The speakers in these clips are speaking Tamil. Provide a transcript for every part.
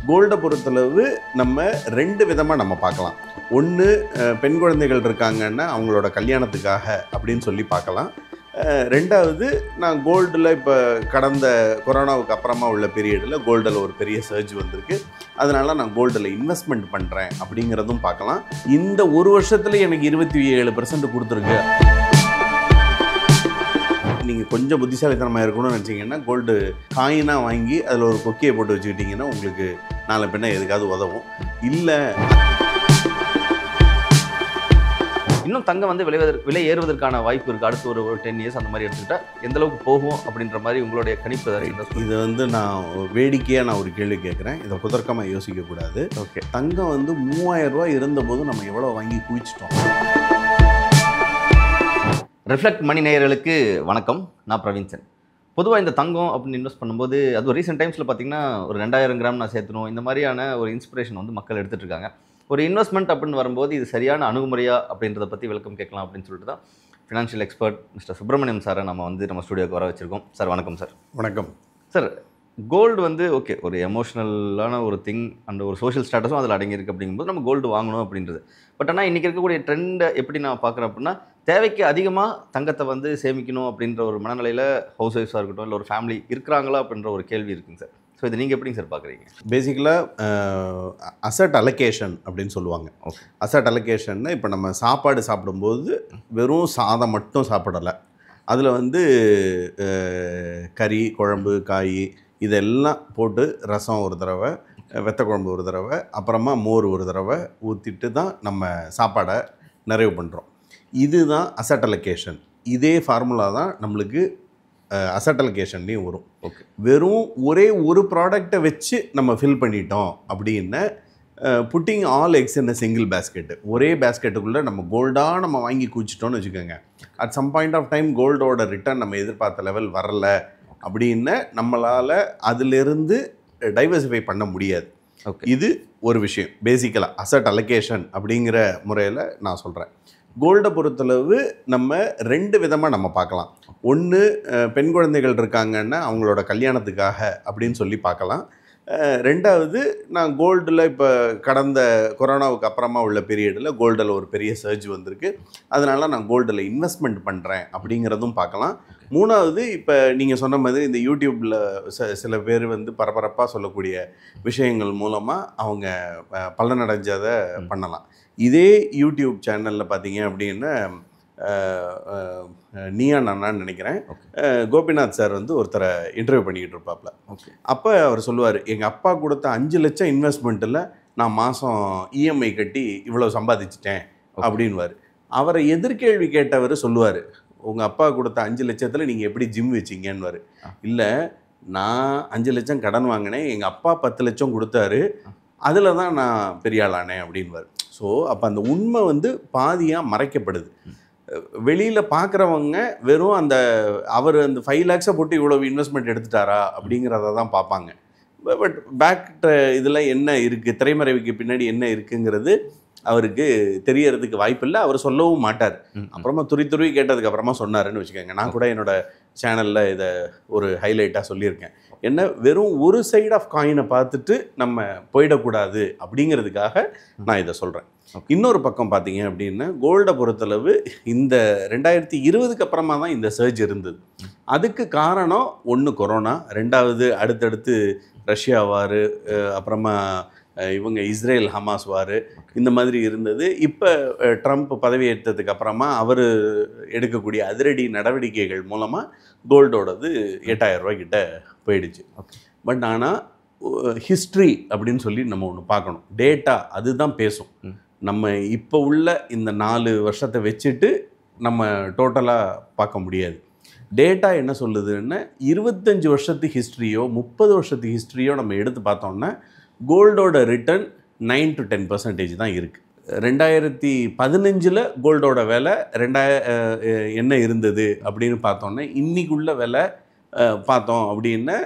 கோல்டை பொறுத்தளவு நம்ம 2 விதமாக நம்ம பார்க்கலாம். ஒன்று, பெண் குழந்தைகள் இருக்காங்கன்னா அவங்களோட கல்யாணத்துக்காக அப்படின்னு சொல்லி பார்க்கலாம். ரெண்டாவது, நான் கோல்டில் இப்போ கடந்த கொரோனாவுக்கு அப்புறமா உள்ள பீரியடில் கோல்டில் ஒரு பெரிய சர்ஜ் வந்திருக்கு, அதனால் நான் கோல்டில் இன்வெஸ்ட்மெண்ட் பண்ணுறேன் அப்படிங்கிறதும் பார்க்கலாம். இந்த ஒரு வருஷத்தில் எனக்கு 27% கொடுத்துருக்கு. நீங்கள் கொஞ்சம் புத்திசாலித்தனமாக இருக்கணும்னு நினச்சிங்கன்னா கோல்டு காயினாக வாங்கி அதில் ஒரு கொக்கியை போட்டு வச்சுக்கிட்டிங்கன்னா உங்களுக்கு நாளை பின்ன எதுக்காவது உதவும். இல்லை இன்னும் தங்கம் வந்து விலை ஏறுவதற்கான வாய்ப்பு இருக்குது. அடுத்து ஒரு 10 இயர்ஸ் அந்த மாதிரி எடுத்துக்கிட்டா எந்த அளவுக்கு போகும் அப்படின்ற மாதிரி உங்களுடைய கணிப்பு? இது வந்து நான் வேடிக்கையாக நான் ஒரு கேள்வி கேட்குறேன், இதை புதர்க்கமாக யோசிக்கக்கூடாது. ஓகே, தங்கம் வந்து 3000 ரூபாய் இருந்தபோது நம்ம எவ்வளோ வாங்கி குவிச்சிட்டோம். ரிஃப்ளெக்ட் மணி நேயர்களுக்கு வணக்கம். நான் பிரவீன் சென். பொதுவாக இந்த தங்கம் அப்படின்னு இன்வெஸ்ட் பண்ணும்போது அது ஒரு ரீசெண்ட் டைம்ஸில் பார்த்தீங்கன்னா ஒரு 2000 கிராம் நான் சேர்த்தணும், இந்த மாதிரியான ஒரு இன்ஸ்பிரேஷன் வந்து மக்கள் எடுத்துகிட்டு இருக்காங்க. ஒரு இன்வெஸ்ட்மெண்ட் அப்படின்னு வரும்போது இது சரியான அணுகுமுறையா அப்படின்றத பற்றி விளக்கம் கேட்கலாம் அப்படின்னு சொல்லிட்டு தான் ஃபினான்ஷியல் எக்ஸ்பர்ட் மிஸ்டர் சுப்ரமணியம் சாரை நம்ம ஸ்டுடியோக்கு வர வச்சுருக்கோம். சார் வணக்கம். சார் வணக்கம். சார், கோல்டு வந்து ஓகே ஒரு எமோஷ்னலான ஒரு திங் அண்ட் ஒரு சோஷியல் ஸ்டேட்டஸும் அதில் அடங்கியிருக்கு அப்படிங்கும்போது நம்ம கோல்டு வாங்கணும் அப்படின்றது. பட் ஆனால் இன்றைக்கி இருக்கக்கூடிய ட்ரெண்டை எப்படி நான் பார்க்குறேன் அப்படின்னா, தேவைக்கு அதிகமாக தங்கத்தை வந்து சேமிக்கணும் அப்படின்ற ஒரு மனநிலையில் ஹவுஸ் ஒய்ஃப்ஸாக இருக்கட்டும் இல்லை ஒரு ஃபேமிலி இருக்கிறாங்களா அப்படின்ற ஒரு கேள்வி இருக்குங்க சார். ஸோ இது நீங்கள் எப்படிங்க சார் பார்க்குறீங்க? பேசிக்கலாக அசட் அலோகேஷன் அப்படின்னு சொல்லுவாங்க. ஓகே, அசட் அலோகேஷன்னா இப்போ நம்ம சாப்பாடு சாப்பிடும்போது வெறும் சாதம் மட்டும் சாப்பிடலை, அதில் வந்து கறி, குழம்பு, காய் இதெல்லாம் போட்டு ரசம் ஒரு தடவை, வெத்த குழம்பு ஒரு தடவை, அப்புறமா மோர் ஒரு தடவை ஊற்றிட்டு தான் நம்ம சாப்பாடை நிறைவு பண்ணுறோம். இதுதான் அசட் அலோகேஷன். இதே ஃபார்முலா தான் நம்மளுக்கு அசட் அலோகேஷன்லேயும் வரும். ஓகே, வெறும் ஒரே ஒரு ப்ராடக்டை வச்சு நம்ம ஃபில் பண்ணிட்டோம் அப்படின்னா putting all eggs in single basket, ஒரே பேஸ்கெட்டுக்குள்ளே நம்ம கோல்டாக நம்ம வாங்கி குவிச்சிட்டோன்னு வச்சுக்கோங்க. At some point of time கோல்டோட ரிட்டர்ன் நம்ம எதிர்பார்த்த லெவல் வரல அப்படின்னு நம்மளால் அதிலிருந்து டைவர்சிஃபை பண்ண முடியாது. ஓகே, இது ஒரு விஷயம். பேசிக்கலாக அசட் அலோகேஷன் அப்படிங்கிற முறையில் நான் சொல்கிறேன். கோல்டை பொறுத்தளவு நம்ம 2 விதமாக நம்ம பார்க்கலாம். ஒன்று, பெண் குழந்தைகள் இருக்காங்கன்னா அவங்களோட கல்யாணத்துக்காக அப்படின்னு சொல்லி பார்க்கலாம். ரெண்டாவது, நான் கோல்டில் இப்போ கடந்த கொரோனாவுக்கு அப்புறமா உள்ள பீரியடில் கோல்டில் ஒரு பெரிய சர்ஜ் வந்திருக்கு, அதனால் நான் கோல்டில் இன்வெஸ்ட்மெண்ட் பண்ணுறேன் அப்படிங்கிறதும் பார்க்கலாம். மூணாவது, இப்போ நீங்கள் சொன்ன மாதிரி இந்த யூடியூப்பில் சில பேர் வந்து பரபரப்பாக சொல்லக்கூடிய விஷயங்கள் மூலமாக அவங்க பலனடைஞ்சதை பண்ணலாம். இதே யூடியூப் சேனலில் பார்த்தீங்க அப்படின்னா நீயா நானான்னு நினைக்கிறேன், கோபிநாத் சார் வந்து ஒருத்தரை இன்டர்வியூ பண்ணிக்கிட்டு இருப்பாப்ல. ஓகே, அப்போ அவர் சொல்லுவார், எங்கள் அப்பா கொடுத்த 5 லட்சம் இன்வெஸ்ட்மெண்ட்டில் நான் மாதம் இஎம்ஐ கட்டி இவ்வளோ சம்பாதிச்சிட்டேன் அப்படின்வார். அவரை எதிர்கேள்வி கேட்டவர் சொல்லுவார், உங்கள் அப்பா கொடுத்த 5 லட்சத்தில் நீங்கள் எப்படி ஜிம் வச்சிங்கன்னுவார். இல்லை, நான் 5 லட்சம் கடன் வாங்கினேன், எங்கள் அப்பா 10 லட்சம் கொடுத்தாரு, அதில் தான் நான் பெரிய ஆளானேன் அப்படின்வார். ஸோ அப்போ அந்த உண்மை வந்து பாதியாக மறைக்கப்படுது. வெளியில் பார்க்குறவங்க வெறும் அவர் அந்த 5 lakhs போட்டு இவ்வளோ இன்வெஸ்ட்மெண்ட் எடுத்துட்டாரா அப்படிங்கிறத தான் பார்ப்பாங்க. பட் பேக் இதில் என்ன இருக்குது, திரைமறைவுக்கு பின்னாடி என்ன இருக்குங்கிறது அவருக்கு தெரியறதுக்கு வாய்ப்பில்லை, அவர் சொல்லவும் மாட்டார். அப்புறமா துருவி கேட்டதுக்கு அப்புறமா சொன்னாருன்னு வச்சுக்கோங்க. நான் கூட என்னோடய சேனலில் இதை ஒரு ஹைலைட்டாக சொல்லியிருக்கேன். என்ன, வெறும் ஒரு சைடு ஆஃப் காயினை பார்த்துட்டு நம்ம போயிடக்கூடாது அப்படிங்கிறதுக்காக நான் இதை சொல்கிறேன். இன்னொரு பக்கம் பார்த்தீங்க அப்படின்னா கோல்டை பொறுத்தளவு இந்த 2020க்கு அப்புறமா தான் இந்த சர்ஜ் இருந்தது. அதுக்கு காரணம் ஒன்று கொரோனா, ரெண்டாவது அடுத்தடுத்து ரஷ்யா வார், அப்புறமா இவங்க இஸ்ரேல் ஹமாஸ் வார், இந்த மாதிரி இருந்தது. இப்போ ட்ரம்ப் பதவியேற்றதுக்கு அப்புறமா அவர் எடுக்கக்கூடிய அதிரடி நடவடிக்கைகள் மூலமாக கோல்டோடது 8000 ரூபாய்க்கிட்ட போயிடுச்சு. பட் ஆனால் ஹிஸ்ட்ரி அப்படின்னு சொல்லி நம்ம ஒன்று பார்க்கணும். டேட்டா அதுதான் பேசும். நம்ம இப்போ உள்ள இந்த 4 வருஷத்தை வச்சுட்டு நம்ம டோட்டலாக பார்க்க முடியாது. டேட்டா என்ன சொல்லுதுன்னா 25 வருஷத்து ஹிஸ்ட்ரியோ 30 வருஷத்து ஹிஸ்ட்ரியோ நம்ம எடுத்து பார்த்தோம்னா கோல்டோட ரிட்டர்ன் 9 to 10% தான் இருக்குது. 2015 கோல்டோட விலை என்ன இருந்தது அப்படின்னு பார்த்தோன்னா இன்றைக்குள்ள விலை பார்த்தோம் அப்படின்னா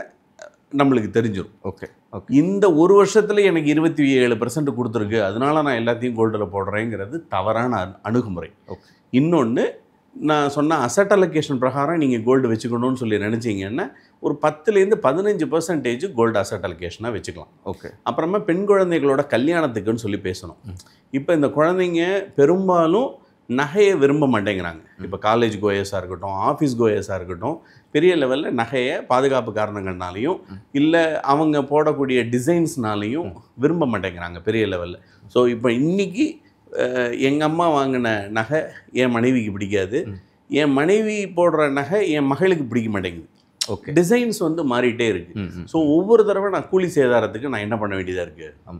நம்மளுக்கு தெரிஞ்சிடும். ஓகே, இந்த ஒரு வருஷத்தில் எனக்கு 27% கொடுத்துருக்கு, அதனால நான் எல்லாத்தையும் கோல்டில் போடுறேங்கிறது தவறான அணுகுமுறை. இன்னொன்று, நான் சொன்ன அசட் அலோகேஷன் பிரகாரம் நீங்கள் கோல்டு வச்சுக்கணும்னு சொல்லி நினச்சிங்கன்னா ஒரு 10லேருந்து 15% கோல்டு அசட் அலோகேஷனாக வச்சுக்கலாம். ஓகே. அப்புறமா பெண் குழந்தைகளோட கல்யாணத்துக்குன்னு சொல்லி பேசணும். இப்போ இந்த குழந்தைங்க பெரும்பாலும் நகையை விரும்ப மாட்டேங்கிறாங்க. இப்போ காலேஜ் கோயஸாக இருக்கட்டும், ஆஃபீஸ் கோயஸாக இருக்கட்டும், பெரிய லெவலில் நகையை பாதுகாப்பு காரணங்கள்னாலையும் இல்லை அவங்க போடக்கூடிய டிசைன்ஸ்னாலையும் விரும்ப மாட்டேங்கிறாங்க பெரிய லெவலில். ஸோ இப்போ இன்றைக்கி எங்கள் அம்மா வாங்கின நகை என் மனைவிக்கு பிடிக்காது, என் மனைவி போடுற நகை என் மகளுக்கு பிடிக்க மாட்டேங்குது. ஓகே. டிசைன்ஸ் வந்து மாறிட்டே இருக்குது. ஸோ ஒவ்வொரு தடவை நான் கூலி சேதாரத்துக்கு நான் என்ன பண்ண வேண்டியதாக இருக்குது,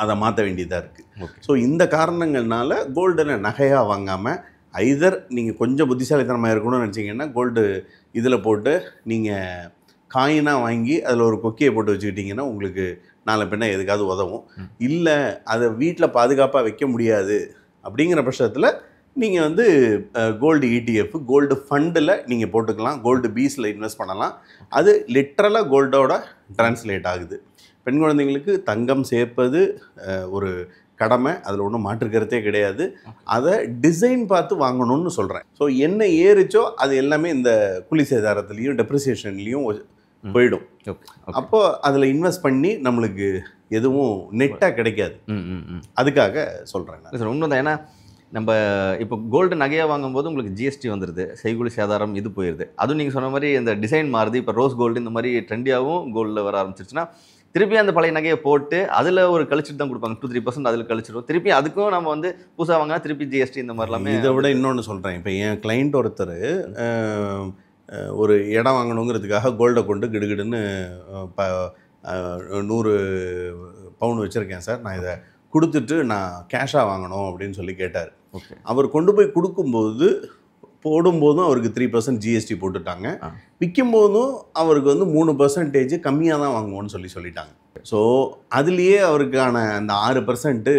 அதை மாற்ற வேண்டியதாக இருக்குது. ஸோ இந்த காரணங்கள்னால கோல்டில் நகையாக வாங்காமல் ஐதர் நீங்கள் கொஞ்சம் புத்திசாலித்தனமாக இருக்கணும்னு நினச்சிங்கன்னா கோல்டு இதில் போட்டு நீங்கள் காயினாக வாங்கி அதில் ஒரு கொக்கியை போட்டு வச்சுக்கிட்டிங்கன்னா உங்களுக்கு நாளை பின்ன எதுக்காவது உதவும். இல்லை அதை வீட்டில் பாதுகாப்பாக வைக்க முடியாது அப்படிங்கிற பட்சத்தில் நீங்கள் வந்து கோல்டு ETF, கோல்டு ஃபண்டில் நீங்கள் போட்டுக்கலாம். கோல்டு பீஸில் இன்வெஸ்ட் பண்ணலாம். அது லிட்ரலாக கோல்டோட டிரான்ஸ்லேட் ஆகுது. பெண் குழந்தைங்களுக்கு தங்கம் சேர்ப்பது ஒரு கடமை, அதில் ஒன்றும் மாற்றுக்கிறதே கிடையாது. அதை டிசைன் பார்த்து வாங்கணும்னு சொல்கிறேன். ஸோ என்ன ஏறிச்சோ அது எல்லாமே இந்த குழி சேதாரத்துலேயும் டெப்ரிசியேஷன்லேயும் போயிடும். அப்போ அதில் இன்வெஸ்ட் பண்ணி நம்மளுக்கு எதுவும் நெட்டாக கிடைக்காது. அதுக்காக சொல்கிறேன். சார் உண்மைதான். ஏன்னா நம்ம இப்போ கோல்டு நகையாக வாங்கும்போது உங்களுக்கு GST வந்துடுது, செய்கூலி சேதாரம் இது போயிடுது. அதுவும் நீங்கள் சொன்ன மாதிரி இந்த டிசைன் மாறுது. இப்போ ரோஸ் கோல்டு இந்த மாதிரி ட்ரெண்டியாகவும் கோல்டில் வர ஆரம்பிச்சிருச்சுன்னா திருப்பி அந்த பழைய நகையை போட்டு அதில் ஒரு கழிச்சிட்டு தான் கொடுப்பாங்க. 2-3% அதில் கழிச்சிடும். திருப்பி அதுக்கும் நம்ம வந்து புதுசாக வாங்கினா திருப்பி GST இந்த மாதிரிலாமே. இதை விட இன்னொன்று சொல்கிறேன். இப்போ என் கிளைண்ட் ஒருத்தர் ஒரு இடம் வாங்கணுங்கிறதுக்காக கோல்டை கொண்டு கிடுகிடுன்னு 100 பவுன் வச்சுருக்கேன் சார், நான் இதை கொடுத்துட்டு நான் கேஷாக வாங்கணும் அப்படின்னு சொல்லி கேட்டார். ஓகே. அவர் கொண்டு போய் கொடுக்கும்போது போடும்போதும் அவருக்கு 3% GST போட்டுட்டாங்க. விற்கும்போதும் அவருக்கு வந்து 3% கம்மியாக தான் வாங்குவோன்னு சொல்லிட்டாங்க. ஸோ அதுலேயே அவருக்கான அந்த 6%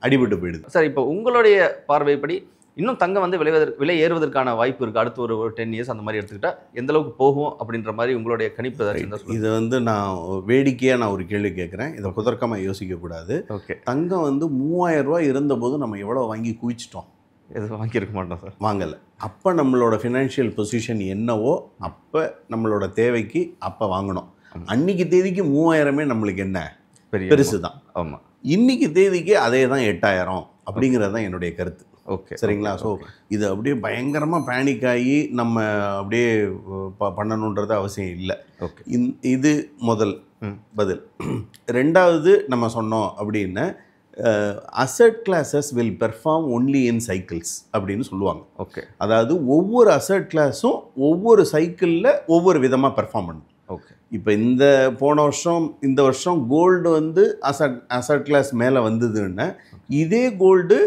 அடிபட்டு போயிடுது. சார் இப்போ உங்களுடைய பார்வைப்படி இன்னும் தங்கம் வந்து விலை ஏறுவதற்கான வாய்ப்பு இருக்குது அடுத்து ஒரு 10 இயர்ஸ் அந்த மாதிரி எடுத்துக்கிட்டால் எந்த அளவுக்கு போகும் அப்படின்ற மாதிரி உங்களுடைய கணிப்பு ஏதாச்சும்? இது வந்து நான் வேடிக்கையாக நான் ஒரு கேள்வி கேட்குறேன். இதை குதர்க்கமாக யோசிக்கக்கூடாது. ஓகே. தங்கம் வந்து 3000 ரூபா இருந்தபோது நம்ம எவ்வளோ வாங்கி குவிச்சிட்டோம்? எதுவும் வாங்கியிருக்க மாட்டோம் சார். வாங்கலை. அப்போ நம்மளோட ஃபினான்ஷியல் பொசிஷன் என்னவோ அப்போ நம்மளோட தேவைக்கு அப்போ வாங்கணும். அன்றைக்கி தேதிக்கு 3000மே நம்மளுக்கு என்ன பெருசு தான். ஆமாம். இன்றைக்கி தேதிக்கு அதே தான் 8000 அப்படிங்கிறது தான் என்னுடைய கருத்து. ஓகே. சரிங்களா? ஸோ இது அப்படியே பயங்கரமாக பேனிக் ஆகி நம்ம அப்படியே பண்ணணுன்றது அவசியம் இல்லை. ஓகே. இது முதல் பதில். ரெண்டாவது நம்ம சொன்னோம் அப்படின்னா asset classes will perform only in cycles அப்படின்னு சொல்லுவாங்க. ஓகே. அதாவது ஒவ்வொரு அசட் கிளாஸும் ஒவ்வொரு சைக்கிளில் ஒவ்வொரு விதமாக பெர்ஃபார்ம் பண்ணும். ஓகே. இப்போ இந்த வருஷம் கோல்டு வந்து அசட் கிளாஸ் மேலே வந்ததுன்னா இதே கோல்டு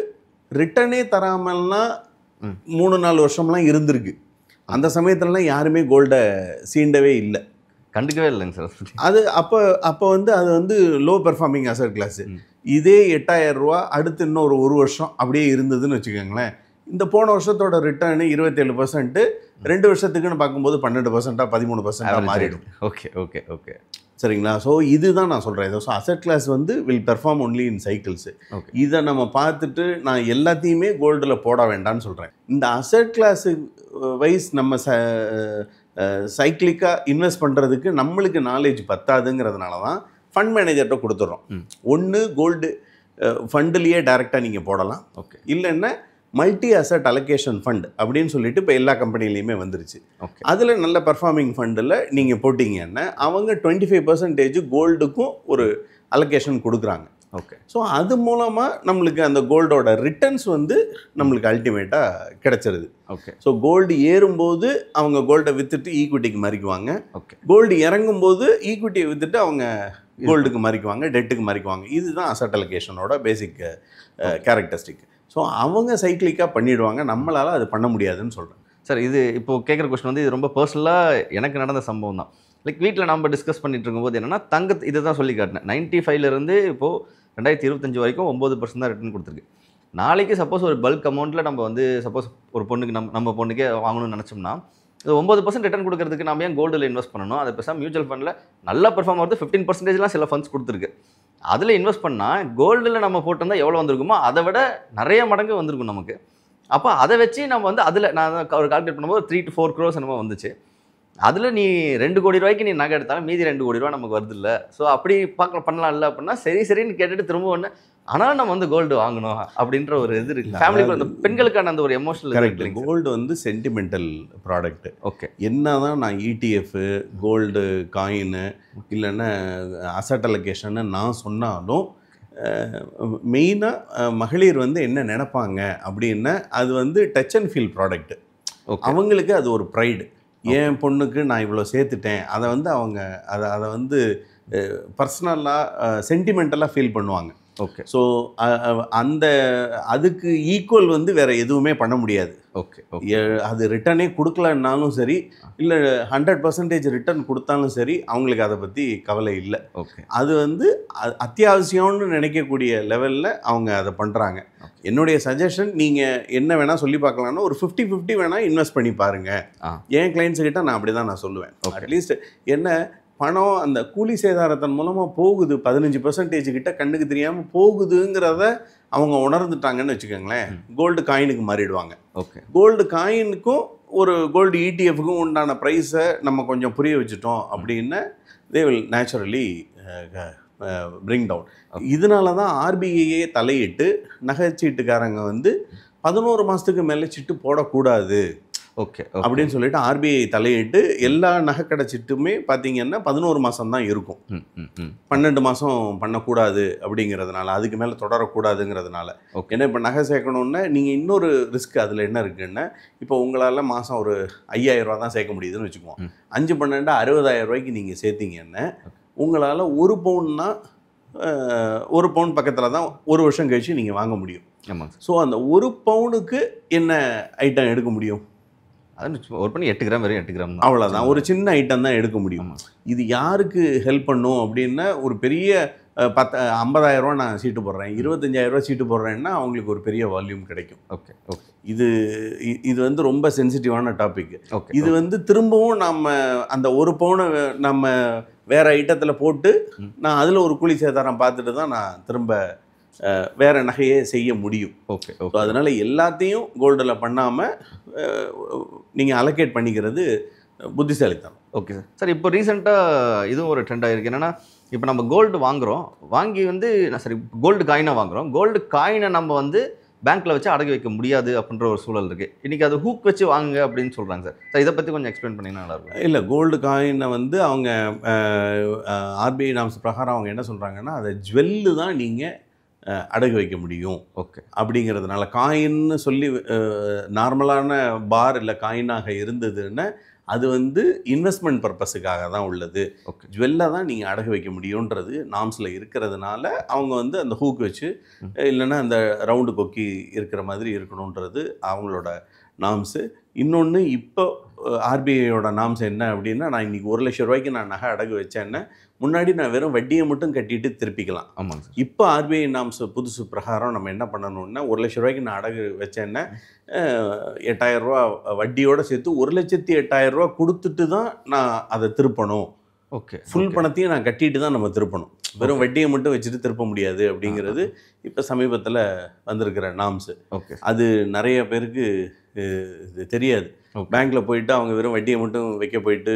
ரிட்டர்னே தராமல்லாம் 3-4 வருஷம்லாம் இருந்திருக்கு. அந்த சமயத்துலலாம் யாருமே கோல்டை சீண்டவே இல்லை, கண்டுக்கவே இல்லைங்க சார். அது அப்போ வந்து அது வந்து லோ பெர்ஃபார்மிங் அசட் கிளாஸு. இதே 8000 ரூபா அடுத்து இன்னொரு 1 வருஷம் அப்படியே இருந்ததுன்னு வச்சுக்கோங்களேன், இந்த போன வருஷத்தோட ரிட்டர்னு 27%, 2 வருஷத்துக்குன்னு பார்க்கும்போது 12%, 13% மாறிடும். ஓகே. ஓகே. ஓகே. சரிங்களா? ஸோ இதுதான் நான் சொல்கிறேன். ஸோ அசட் கிளாஸ் வந்து will perform only in cycles. இதை நம்ம பார்த்துட்டு நான் எல்லாத்தையுமே கோல்டில் போட வேண்டாம்னு சொல்கிறேன். இந்த அசட் கிளாஸு வைஸ் நம்ம சைக்கிளிக்காக இன்வெஸ்ட் பண்ணுறதுக்கு நம்மளுக்கு நாலேஜ் பத்தாதுங்கிறதுனால தான் ஃபண்ட் மேனேஜர்கிட்ட கொடுத்துட்றோம். ஒன்று கோல்டு ஃபண்டுலேயே டைரெக்டாக நீங்கள் போடலாம். ஓகே. இல்லைன்னா மல்டி அசட் அலோகேஷன் ஃபண்ட் அப்படின்னு சொல்லிட்டு இப்போ எல்லா கம்பெனிலையுமே வந்துருச்சு. ஓகே. அதில் நல்ல பர்ஃபார்மிங் ஃபண்டில் நீங்கள் போட்டிங்கன்னா அவங்க 25% கோல்டுக்கும் ஒரு அலோகேஷன் கொடுக்குறாங்க. ஓகே. ஸோ அது மூலமாக நம்மளுக்கு அந்த கோல்டோட ரிட்டர்ன்ஸ் வந்து நம்மளுக்கு அல்டிமேட்டாக கிடச்சிருது. ஓகே. ஸோ கோல்டு ஏறும்போது அவங்க கோல்டை விற்றுட்டு ஈக்விட்டிக்கு மாறிக்குவாங்க. ஓகே. கோல்டு இறங்கும்போது ஈக்விட்டியை விற்றுட்டு அவங்க கோல்டுக்கு மாறிக்குவாங்க, டெட்டுக்கு மாறிக்குவாங்க. இதுதான் அசட் அலோகேஷனோட பேசிக் கேரக்டரிஸ்டிக். ஸோ அவங்க சைக்கிளிக்காக பண்ணிவிடுவாங்க, நம்மளால் அது பண்ண முடியாதுன்னு சொல்கிறேன். சார் இது இப்போது கேட்குற கொஸ்டின் வந்து இது ரொம்ப பர்சனலாக எனக்கு நடந்த சம்பவம் தான். லைக் வீட்டில் நம்ம டிஸ்கஸ் பண்ணிட்டு இருக்கும்போது என்னென்னா இதை தான் சொல்லி காட்டினேன். 95லேருந்து இப்போது 2025 வரைக்கும் 9% தான் ரிட்டர்ன் கொடுத்துருக்கு. நாளைக்கு சப்போஸ் ஒரு பல்க் அமௌண்ட்டில் நம்ம வந்து சப்போஸ் ஒரு பொண்ணுக்கு நம்ம பொண்ணுக்கே வாங்கணும்னு நினச்சோம்னா இது 9% ரிட்டர்ன் கொடுக்கறதுக்கு நம்ம ஏன் கோல்டில் இன்வெஸ்ட் பண்ணணும்? அதை பேசாமல் மியூச்சுவல் ஃபண்டில் நல்லா பெர்ஃபார்ம் ஆகுது. 15%லாம் சில ஃபண்ட்ஸ் கொடுத்துருக்கு. அதில் இன்வெஸ்ட் பண்ணால் கோல்டில் நம்ம போட்டிருந்தால் எவ்வளோ வந்திருக்குமோ அதை விட நிறைய மடங்கு வந்திருக்கும் நமக்கு. அப்போ அதை வச்சு நம்ம வந்து அதில் நான் ஒரு கால்குலேட் பண்ணும்போது 3 to 4 crores என்னமோ வந்துச்சு. அதில் நீ 2 கோடி ரூபாய்க்கு நீ நகை எடுத்தாலும் மீதி 2 கோடி ரூபா நமக்கு வருது இல்லை. ஸோ அப்படி பண்ணலாம் இல்லை அப்படின்னா சரின்னு கேட்டுட்டு திரும்ப ஒன்று ஆனால் நம்ம வந்து கோல்டு வாங்கணும் அப்படின்ற ஒரு இது இருக்குது ஃபேமிலிக்கு. அந்த பெண்களுக்கான அந்த ஒரு எமோஷனல் கரெக்ட். கோல்டு வந்து சென்டிமெண்டல் ப்ராடக்ட். ஓகே. என்னதான் நான் ETF கோல்டு காயின்னு இல்லைன்னா அசட் அலோகேஷன்னு நான் சொன்னாலும் மெயினாக மகளிர் வந்து என்ன நினைப்பாங்க அப்படின்னா அது வந்து டச் அண்ட் ஃபீல் ப்ராடக்ட். அவங்களுக்கு அது ஒரு ப்ரைடு. என் பொண்ணுக்கு நான் இவ்வளோ சேர்த்துட்டேன், அதை வந்து அவங்க அதை வந்து பர்சனலாக சென்டிமெண்டலாக ஃபீல் பண்ணுவாங்க. ஓகே. ஸோ அந்த அதுக்கு ஈக்குவல் வந்து வேறு எதுவுமே பண்ண முடியாது. ஓகே. அது ரிட்டர்னே கொடுக்கலன்னாலும் சரி, இல்லை 100% ரிட்டர்ன் கொடுத்தாலும் சரி, அவங்களுக்கு அதை பற்றி கவலை இல்லை. ஓகே. அது வந்து அத்தியாவசியம்னு நினைக்கக்கூடிய லெவலில் அவங்க அதை பண்ணுறாங்க. என்னுடைய சஜஷன், நீங்கள் என்ன வேணால் சொல்லி பார்க்கலான்னா ஒரு 50-50 வேணால் இன்வெஸ்ட் பண்ணி பாருங்கள். என் கிளைண்ட்ஸுக்கிட்ட நான் அப்படி தான் நான் சொல்லுவேன். அட்லீஸ்ட் என்ன பணம் அந்த கூலி சேதாரத்தின் மூலமாக போகுது, 15% கிட்ட கண்ணுக்கு தெரியாமல் போகுதுங்கிறத அவங்க உணர்ந்துட்டாங்கன்னு வச்சுக்கோங்களேன், கோல்டு காயினுக்கு மாறிடுவாங்க. ஓகே. கோல்டு காயினுக்கும் ஒரு கோல்டு ETFக்கும் உண்டான ப்ரைஸை நம்ம கொஞ்சம் புரிய வச்சுட்டோம் அப்படின்னா they will naturally bring down. இதனால தான் RBIயே தலையிட்டு நகைச்சீட்டுக்காரங்க வந்து 11 மாதத்துக்கு மேலே சீட்டு போடக்கூடாது. ஓகே. அப்படின்னு சொல்லிட்டு RBI தலையிட்டு எல்லா நகைக்கடை சீட்டுமே பார்த்தீங்கன்னா 11 மாதம் தான் இருக்கும். 12 மாதம் பண்ணக்கூடாது அப்படிங்கிறதுனால, அதுக்கு மேலே தொடரக்கூடாதுங்கிறதுனால. ஏன்னா இப்போ நகை சேர்க்கணுன்னா நீங்கள் இன்னொரு ரிஸ்க் அதில் என்ன இருக்குன்னா, இப்போ உங்களால் மாதம் ஒரு 5000 ரூபா தான் சேர்க்க முடியுதுன்னு வச்சுக்குவோம். 5-12 60,000 ரூபாய்க்கு நீங்கள் சேர்த்தீங்கன்னா உங்களால் 1 பவுன்னா 1 பவுன் பக்கத்தில் தான் 1 வருஷம் கழிச்சு நீங்கள் வாங்க முடியும். ஆமாம். ஸோ அந்த 1 பவுனுக்கு என்ன ஐட்டம் எடுக்க முடியும்? ஒரு பண்ணி 8 கிராம் வரையும் 8 கிராம் தான், அவ்வளோதான். ஒரு சின்ன ஐட்டம் தான் எடுக்க முடியும். இது யாருக்கு ஹெல்ப் பண்ணும் அப்படின்னா, ஒரு பெரிய 50,000 ரூபா நான் சீட்டு போடுறேன், 25,000 ரூபா சீட்டு போடுறேன்னா அவங்களுக்கு ஒரு பெரிய வால்யூம் கிடைக்கும். ஓகே. ஓகே. இது வந்து ரொம்ப சென்சிட்டிவான டாபிக். ஓகே. இது வந்து திரும்பவும் நம்ம அந்த 1 பவுனை நம்ம வேற ஐட்டத்தில் போட்டு நான் அதில் ஒரு கூலி சேதாரம் பார்த்துட்டு தான் நான் திரும்ப வேற நகையே செய்ய முடியும். ஓகே. ஸோ அதனால் எல்லாத்தையும் கோல்டில் பண்ணாமல் நீங்கள் அலோகேட் பண்ணிக்கிறது புத்திசாலித்தனம். Okay sir. சார் இப்போ ரீசெண்டாக இதுவும் ஒரு ட்ரெண்ட் ஆகிருக்கு. என்னென்னா இப்போ நம்ம கோல்டு வாங்குகிறோம், வாங்கி வந்து சரி கோல்டு காயினை வாங்குகிறோம், கோல்டு காயினை நம்ம வந்து பேங்க்கில் வச்சு அடகு வைக்க முடியாது அப்படின்ற ஒரு சூழல் இருக்குது. இன்றைக்கி அது ஹூக் வச்சு வாங்குங்க அப்படின்னு சொல்கிறாங்க சார். சார் இதை பற்றி கொஞ்சம் எக்ஸ்பிளைன் பண்ணிங்கன்னா நல்லாயிருக்கும். இல்லை, கோல்டு காயினை வந்து அவங்க RBI நாம்ஸ் பிரகாரம் அவங்க என்ன சொல்கிறாங்கன்னா, அதை ஜுவல்லு தான் நீங்கள் அடகு வைக்க முடியும். ஓகே. அப்படிங்கிறதுனால காயின்னு சொல்லி நார்மலான பார் இல்லை காயினாக இருந்ததுன்னா அது வந்து இன்வெஸ்ட்மெண்ட் பர்பஸுக்காக தான் உள்ளது. ஓகே. ஜுவல்லாக தான் நீங்கள் அடகு வைக்க முடியுன்றது நாம்ஸில் இருக்கிறதுனால அவங்க வந்து அந்த ஹூக் வச்சு இல்லைன்னா அந்த ரவுண்டு கொக்கி இருக்கிற மாதிரி இருக்கணுன்றது அவங்களோட நாம்ஸு. இன்னொன்று இப்போ RBIயோட நாம்ஸ் என்ன அப்படின்னா, நான் இன்றைக்கி 1 லட்சம் ரூபாய்க்கு நான் நகை அடகு வச்சேன்னா முன்னாடி நான் வெறும் வட்டியை மட்டும் கட்டிட்டு திருப்பிக்கலாம். ஆமாங்க சார். இப்போ RBI நாம்ஸ் புதுசு பிரகாரம் நம்ம என்ன பண்ணணும்னா, 1 லட்சம் ரூபாய்க்கு நான் அடகு வச்சேன்னா 8,000 ரூபா வட்டியோடு சேர்த்து 1,08,000 ரூபா கொடுத்துட்டு தான் நான் அதை திருப்பணும். ஓகே. ஃபுல் பணத்தையும் நான் கட்டிட்டு தான் நம்ம திருப்பணும். வெறும் வட்டியை மட்டும் வச்சுட்டு திருப்ப முடியாது அப்படிங்கிறது இப்போ சமீபத்தில் வந்திருக்கிற நாம்ஸு. ஓகே. அது நிறைய பேருக்கு இது தெரியாது. பேங்க்கில் போயிட்டு அவங்க வெறும் வட்டியை மட்டும் வைக்க போயிட்டு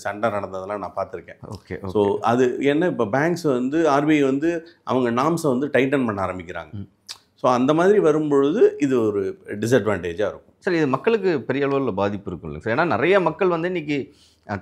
சண்டை நடந்ததெல்லாம் நான் பார்த்துருக்கேன். ஓகே. ஸோ அது என்ன, இப்போ பேங்க்ஸ் வந்து RBI வந்து அவங்க நாம்ஸை வந்து டைட்டன் பண்ண ஆரம்பிக்கிறாங்க. ஸோ அந்த மாதிரி வரும்பொழுது இது ஒரு டிஸ்அட்வான்டேஜாக இருக்கும். சார் இது மக்களுக்கு பெரிய அளவில் பாதிப்பு இருக்கும் இல்லைங்க சார்? ஏன்னா நிறைய மக்கள் வந்து இன்றைக்கி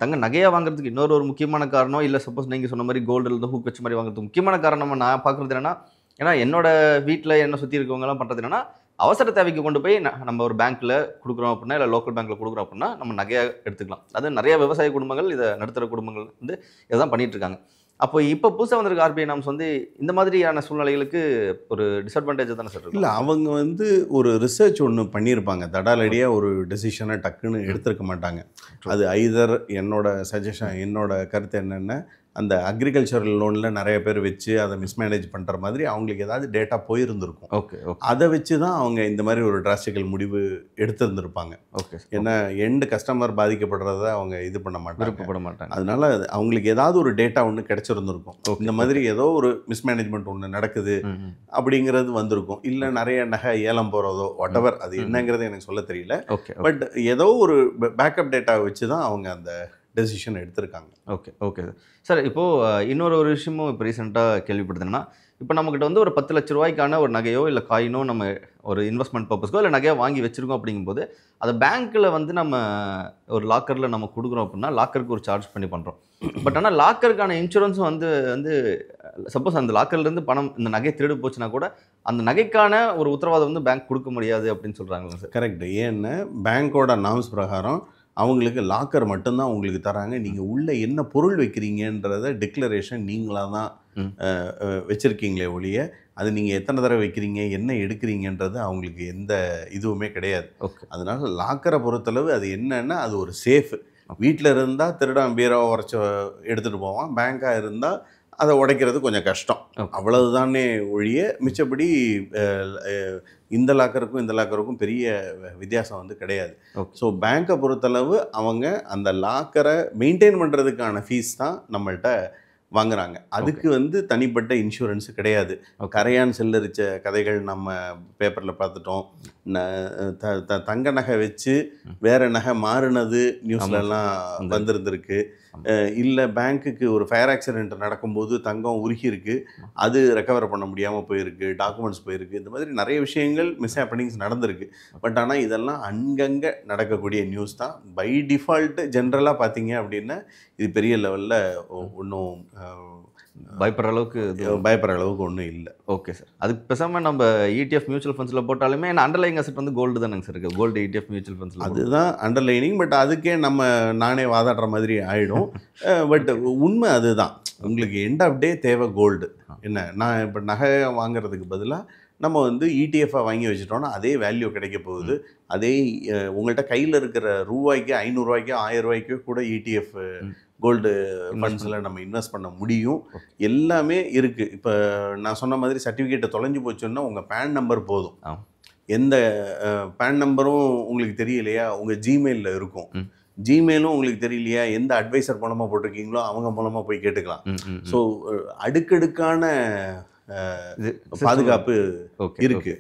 தங்க நகையாக வாங்குறதுக்கு ஒரு முக்கியமான காரணம், இல்லை சப்போஸ் நீங்கள் சொன்ன மாதிரி கோல்டில் இருந்து ஹூக் வச்ச மாதிரி வாங்குறதுக்கு முக்கியமான காரணம் நான் பார்க்குறது என்னென்னா, ஏன்னா என்னோட வீட்டில் என்ன சுற்றி இருக்கவங்கலாம் பண்ணுறது என்னென்னா, அவசர தேவைக்கு கொண்டு போய் நம்ம ஒரு பேங்க்கில் கொடுக்குறோம் அப்படின்னா, இல்லை லோக்கல் பேங்க்கில் கொடுக்குறோம் அப்படின்னா நம்ம நகையாக எடுத்துக்கலாம். அது நிறைய விவசாய குடும்பங்கள், இதை நடுத்தர குடும்பங்கள் வந்து இதை தான் பண்ணிகிட்ருக்காங்க. அப்போ இப்போ புதுசாக வந்திருக்க RBI நாம்ஸ் வந்து இந்த மாதிரியான சூழ்நிலைகளுக்கு ஒரு டிஸ்அட்வான்டேஜ் தானே சார்? இல்லை, அவங்க வந்து ஒரு ரிசர்ச் ஒன்று பண்ணியிருப்பாங்க. தடாலடியாக ஒரு டெசிஷனை டக்குன்னு எடுத்துருக்க மாட்டாங்க. அது ஐதர் என்னோட சஜஷன், என்னோட கருத்து என்னென்னா, அந்த அக்ரிகல்ச்சரல் லோனில் நிறைய பேர் வச்சு அதை மிஸ்மேனேஜ் பண்ணுற மாதிரி அவங்களுக்கு ஏதாவது டேட்டா போயிருந்திருக்கும். Okay okay. அதை வச்சு தான் அவங்க இந்த மாதிரி ஒரு டிராஸ்டிக்கல் முடிவு எடுத்திருந்திருப்பாங்க. ஓகே. ஏன்னா எண்டு கஸ்டமர் பாதிக்கப்படுறத அவங்க இது பண்ண மாட்டாங்க, விருப்பப்பட மாட்டாங்க. அதனால அவங்களுக்கு ஏதாவது ஒரு டேட்டா ஒன்று கிடைச்சிருந்துருக்கும். இந்த மாதிரி ஏதோ ஒரு மிஸ்மேனேஜ்மெண்ட் ஒன்று நடக்குது அப்படிங்கிறது வந்திருக்கும். இல்லை நிறைய நகை ஏலம் போகிறதோ whatever, அது என்னங்கிறது எனக்கு சொல்ல தெரியல. ஓகே. பட் ஏதோ ஒரு பேக்கப் டேட்டாவை வச்சு தான் அவங்க அந்த டெசிஷன் எடுத்திருக்காங்க. Okay okay sir. சார் இப்போது இன்னொரு விஷயமும் இப்போ ரீசெண்டாக கேள்விப்படுதுன்னா, இப்போ நம்மக்கிட்ட வந்து ஒரு 10 லட்ச ரூபாய்க்கான ஒரு நகையோ இல்லை காயினோ நம்ம ஒரு இன்வெஸ்ட்மெண்ட் பர்பஸ்க்கோ இல்லை நகையோ வாங்கி வச்சுருக்கோம் அப்படிங்கும்போது, அதை பேங்க்கில் வந்து நம்ம ஒரு லாக்கரில் நம்ம கொடுக்குறோம் அப்படின்னா லாக்கருக்கு ஒரு சார்ஜ் பண்ணி பண்ணுறோம். பட் ஆனால் லாக்கருக்கான இன்சூரன்ஸும் வந்து சப்போஸ் அந்த லாக்கர்லேருந்து பணம் இந்த நகை திருடு போச்சுன்னா கூட அந்த நகைக்கான ஒரு உத்தரவாதம் வந்து பேங்க் கொடுக்க முடியாது அப்படின்னு சொல்கிறாங்க சார். கரெக்ட். ஏன்னா பேங்க்கோட நார்ம்ஸ் பிரகாரம் அவங்களுக்கு லாக்கர் மட்டும்தான் உங்களுக்கு தராங்க. நீங்கள் உள்ளே என்ன பொருள் வைக்கிறீங்கன்றத டிக்ளரேஷன் நீங்களாக தான் வச்சுருக்கீங்களே ஒழிய, அது நீங்கள் எத்தனை தடவை வைக்கிறீங்க, என்ன எடுக்கிறீங்கன்றது அவங்களுக்கு எந்த இதுவுமே கிடையாது. ஓகே. அதனால லாக்கரை பொறுத்தளவு அது என்னன்னா, அது ஒரு சேஃப். வீட்டில் இருந்தால் திருடான் பீரோவை உரைச்சி எடுத்துகிட்டு போவான், பேங்காக இருந்தால் அதை உடைக்கிறது கொஞ்சம் கஷ்டம். அவ்வளவுதானே ஒழிய மிச்சப்படி இந்த லாக்கருக்கும் இந்த லாக்கருக்கும் பெரிய வித்தியாசம் வந்து கிடையாது. ஸோ பேங்க்கை பொறுத்தளவு அவங்க அந்த லாக்கரை மெயின்டைன் பண்ணுறதுக்கான ஃபீஸ் தான் நம்மள்கிட்ட வாங்குறாங்க. அதுக்கு வந்து தனிப்பட்ட இன்சூரன்ஸ் கிடையாது. கரையான் செல்லரிச்ச கதைகள் நம்ம பேப்பரில் பார்த்துட்டோம். தங்க நகை வச்சு வேற நகை மாறினது நியூஸ்லலாம் வந்திருந்திருக்கு. இல்லை பேங்க்குக்கு ஒரு ஃபயர் ஆக்சிடென்ட் நடக்கும்போது தங்கம் உருகி இருக்கு, அது ரெக்கவர் பண்ண முடியாமல் போயிருக்கு, டாக்குமெண்ட்ஸ் போயிருக்கு. இந்த மாதிரி நிறைய விஷயங்கள் மிஸ் ஹேப்பனிங்ஸ் நடந்திருக்கு. பட் ஆனால் இதெல்லாம் அங்கங்கே நடக்கக்கூடிய நியூஸ் தான். பை டிஃபால்ட்டு ஜென்ரலாக பார்த்தீங்க அப்படின்னா இது பெரிய லெவலில் ஒன்றும் பயப்படுற அளவுக்கு ஒன்றும் இல்லை. Okay sir. அதுக்கு பேசாமல் நம்ம ETF மியூச்சுவல் ஃபண்ட்ஸில் போட்டாலுமே ஏன்னா அண்டர்லைங் அசெட் வந்து கோல்டு தானேங்க சார் இருக்குது. கோல்டு ETF மியூச்சுவல் ஃபண்ட்ஸில் அதுதான் அண்டர்லைனிங். பட் அதுக்கே நானே வாதாடுற மாதிரி ஆகிடும். பட் உண்மை அதுதான். உங்களுக்கு எண்ட் ஆஃப் டே தேவை கோல்டு. என்ன, நான் இப்போ நகை வாங்குறதுக்கு பதிலாக நம்ம வந்து ETF-ஆக வாங்கி வச்சுட்டோன்னா அதே வேல்யூ கிடைக்க போகுது. அதே உங்கள்கிட்ட கையில் இருக்கிற ரூபாய்க்கு 500 ரூபாய்க்கோ 1000 ரூபாய்க்கோ கூட ETF கோல்டு ஃபண்ட்ஸில் நம்ம இன்வெஸ்ட் பண்ண முடியும். எல்லாமே இருக்குது. இப்போ நான் சொன்ன மாதிரி சர்டிஃபிகேட்டை தொலைஞ்சு போச்சுன்னா உங்கள் பேன் நம்பர் போதும். எந்த பேன் நம்பரும் உங்களுக்கு தெரியலையா, உங்கள் ஜிமெயிலில் இருக்கும். ஜிமெயிலும் உங்களுக்கு தெரியலையா, எந்த அட்வைசர் மூலமாக போட்டிருக்கீங்களோ அவங்க மூலமாக போய் கேட்டுக்கலாம். ஸோ அடுக்கடுக்கான பாதுகாப்பு இருக்கு.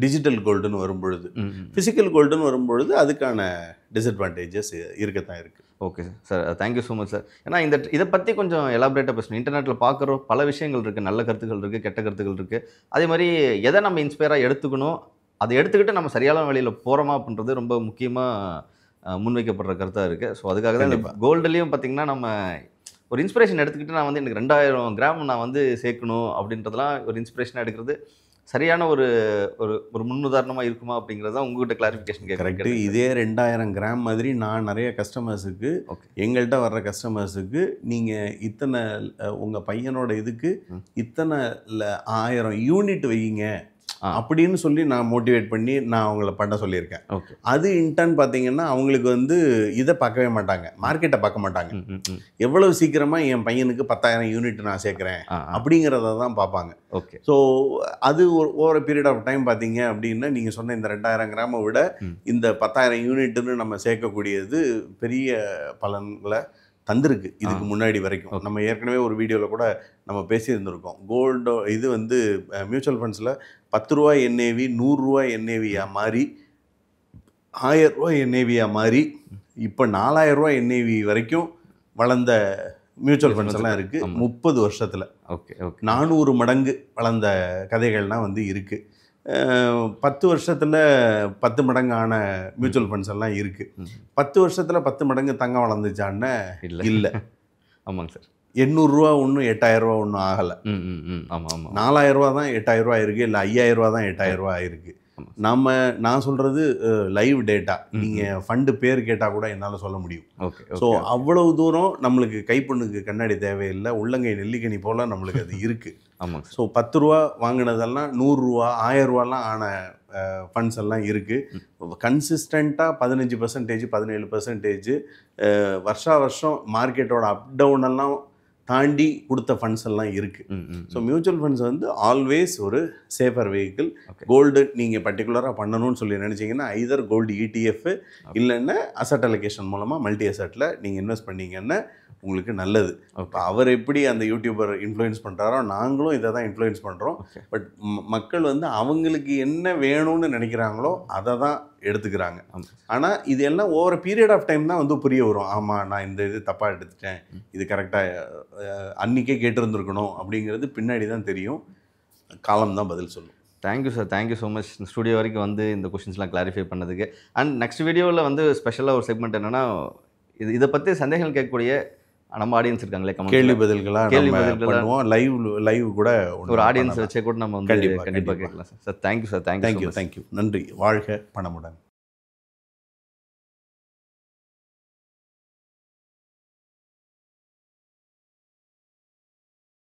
டிஜிட்டல் கோல்டுன்னு வரும்பொழுது, பிசிக்கல் கோல்டுன்னு வரும்பொழுது அதுக்கான டிஸ்அட்வான்டேஜஸ் இருக்கத்தான் இருக்கு. Okay sir. Thank you so much sir. ஏன்னா இதை பற்றி கொஞ்சம் எலாபரேட்டாக பேசணும். இன்டர்நெட்டில் பார்க்குற பல விஷயங்கள் இருக்குது, நல்ல கருத்துக்கள் இருக்குது, கெட்ட கருத்துக்கள் இருக்குது. அதே மாதிரி எதை நம்ம இன்ஸ்பயராக எடுத்துக்கணும், அதை எடுத்துக்கிட்டு நம்ம சரியான வழியில் போகிறோமா அப்படின்றது ரொம்ப முக்கியமாக முன்வைக்கப்படுற கருத்தாக இருக்குது. ஸோ அதுக்காக தான் இந்த கோல்டுலேயும் பார்த்திங்கன்னா நம்ம ஒரு இன்ஸ்பிரேஷன் எடுத்துக்கிட்டு நான் வந்து எனக்கு 2000 கிராம் நான் வந்து சேர்க்கணும் அப்படின்றதெல்லாம் ஒரு இன்ஸ்பிரேஷனாக எடுக்கிறது சரியான ஒரு ஒரு முன்னுதாரணமாக இருக்குமா அப்படிங்கிறது தான் உங்கள்கிட்ட கிளாரிஃபிகேஷன் கேட்குறேன். இதே 2000 கிராம் மாதிரி நான் நிறைய கஸ்டமர்ஸுக்கு, எங்கள்கிட்ட வர்ற கஸ்டமர்ஸுக்கு நீங்கள் இத்தனை உங்கள் பையனோட இதுக்கு இத்தனை 1000 யூனிட் வைங்க அப்படின்னு சொல்லி நான் மோட்டிவேட் பண்ணி நான் அவங்கள பண்ண சொல்லியிருக்கேன். அது இன்டர்ன் பார்த்தீங்கன்னா அவங்களுக்கு வந்து இதை பார்க்கவே மாட்டாங்க, மார்க்கெட்டை பார்க்க மாட்டாங்க. எவ்வளவு சீக்கிரமாக என் பையனுக்கு 10,000 யூனிட் நான் சேர்க்குறேன் அப்படிங்கிறத தான் பார்ப்பாங்க. ஸோ அது ஒரு பீரியட் ஆஃப் டைம் பார்த்தீங்க அப்படின்னா நீங்கள் சொன்ன இந்த 2000 கிராமை விட இந்த 10,000 யூனிட்டுன்னு நம்ம சேர்க்கக்கூடியது பெரிய பலன்களை தந்திருக்கு இதுக்கு முன்னாடி வரைக்கும். நம்ம ஏற்கனவே ஒரு வீடியோவில் கூட நம்ம பேசியிருந்திருக்கோம். கோல்டோ இது வந்து மியூச்சுவல் ஃபண்ட்ஸில் 10 ரூபா NAV 100 ரூபா NAV-யாக மாறி 1000 ரூபா NAV-யாக மாறி இப்போ 4000 ரூபா NAV வரைக்கும் வளர்ந்த மியூச்சுவல் ஃபண்ட்ஸ் எல்லாம் இருக்குது 30 வருஷத்தில். 400 மடங்கு வளர்ந்த கதைகள்லாம் வந்து இருக்குது. 10 வருஷத்தில் 10 மடங்கான மியூச்சுவல் ஃபண்ட்ஸ் எல்லாம் இருக்குது. 10 வருஷத்தில் 10 மடங்கு தங்கம் வளர்ந்துச்சான்னு இல்லை. ஆமாங்க சார். 800 ரூபா ஒன்றும் 8000 ரூபா ஒன்றும் ஆகலை. ஆமாம். 4000 ரூபா தான் 8000 ரூபா இருக்குது, இல்லை 5000 ரூபா தான் 8000 ரூபா இருக்குது. நான் சொல்கிறது லைவ் டேட்டா. நீங்கள் ஃபண்டு பேர் கேட்டால் கூட என்னால் சொல்ல முடியும். ஸோ அவ்வளவு தூரம் நம்மளுக்கு கைப்பொண்ணுக்கு கண்ணாடி தேவையில்லை, உள்ளங்கை நெல்லிக்கனி போல் நம்மளுக்கு அது இருக்குது. ஆமாம். ஸோ 10 ரூபா வாங்கினதெல்லாம் 100 ரூபா 1000 ரூபாலாம் ஆன ஃபண்ட்ஸ் எல்லாம் இருக்குது. கன்சிஸ்டண்ட்டாக 15% 17% வருஷா வருஷம் மார்க்கெட்டோட அப் டவுனெல்லாம் தாண்டி கொடுத்த ஃபண்ட்ஸ் எல்லாம் இருக்குது. ஸோ மியூச்சுவல் ஃபண்ட்ஸ் வந்து ஆல்வேஸ் ஒரு சேஃபர் வெஹிக்கிள். கோல்டு நீங்கள் பர்டிகுலராக பண்ணணும்னு சொல்லி நினச்சிங்கன்னா ஐதர் கோல்டு ETF இல்லைன்னா அசட் அலோகேஷன் மூலமாக மல்டி அசட்டில் நீங்கள் இன்வெஸ்ட் பண்ணீங்கன்னா உங்களுக்கு நல்லது. இப்போ அவர் எப்படி அந்த யூடியூபர் இன்ஃப்ளூயன்ஸ் பண்ணுறாரோ நாங்களும் இதை தான் இன்ஃப்ளூயன்ஸ் பண்ணுறோம். பட் மக்கள் வந்து அவங்களுக்கு என்ன வேணும்னு நினைக்கிறாங்களோ அதை தான் எடுத்துக்கிறாங்க. ஆனால் இது எல்லாம் ஓவர் பீரியட் ஆஃப் டைம் தான் வந்து புரிய வரும். ஆமாம், நான் இந்த இது தப்பாக எடுத்துட்டேன், இது கரெக்டாக அன்றைக்கே கேட்டிருந்துருக்கணும் அப்படிங்கிறது பின்னாடி தான் தெரியும். காலம் தான் பதில் சொல்லும். Thank you sir, thank you so much studio வரைக்கும் வந்து இந்த கொஷின்ஸ்லாம் கிளாரிஃபை பண்ணதுக்கு. அண்ட் நெக்ஸ்ட் வீடியோவில் வந்து ஸ்பெஷலாக ஒரு செக்மெண்ட் என்னென்னா, இதை பற்றி சந்தேகங்கள் கேட்கக்கூடிய நம்ம ஆடியன்ஸ் இருக்காங்களே, கேள்வி பதில்களாக பண்ணுவோம். லைவ் கூட ஒரு ஆடியன்ஸ் வச்சே கூட நம்ம வந்து கண்டிப்பாக கேட்கலாம் சார். Thank you sir, thank you. நன்றி. வாழ்க பணமுடன்.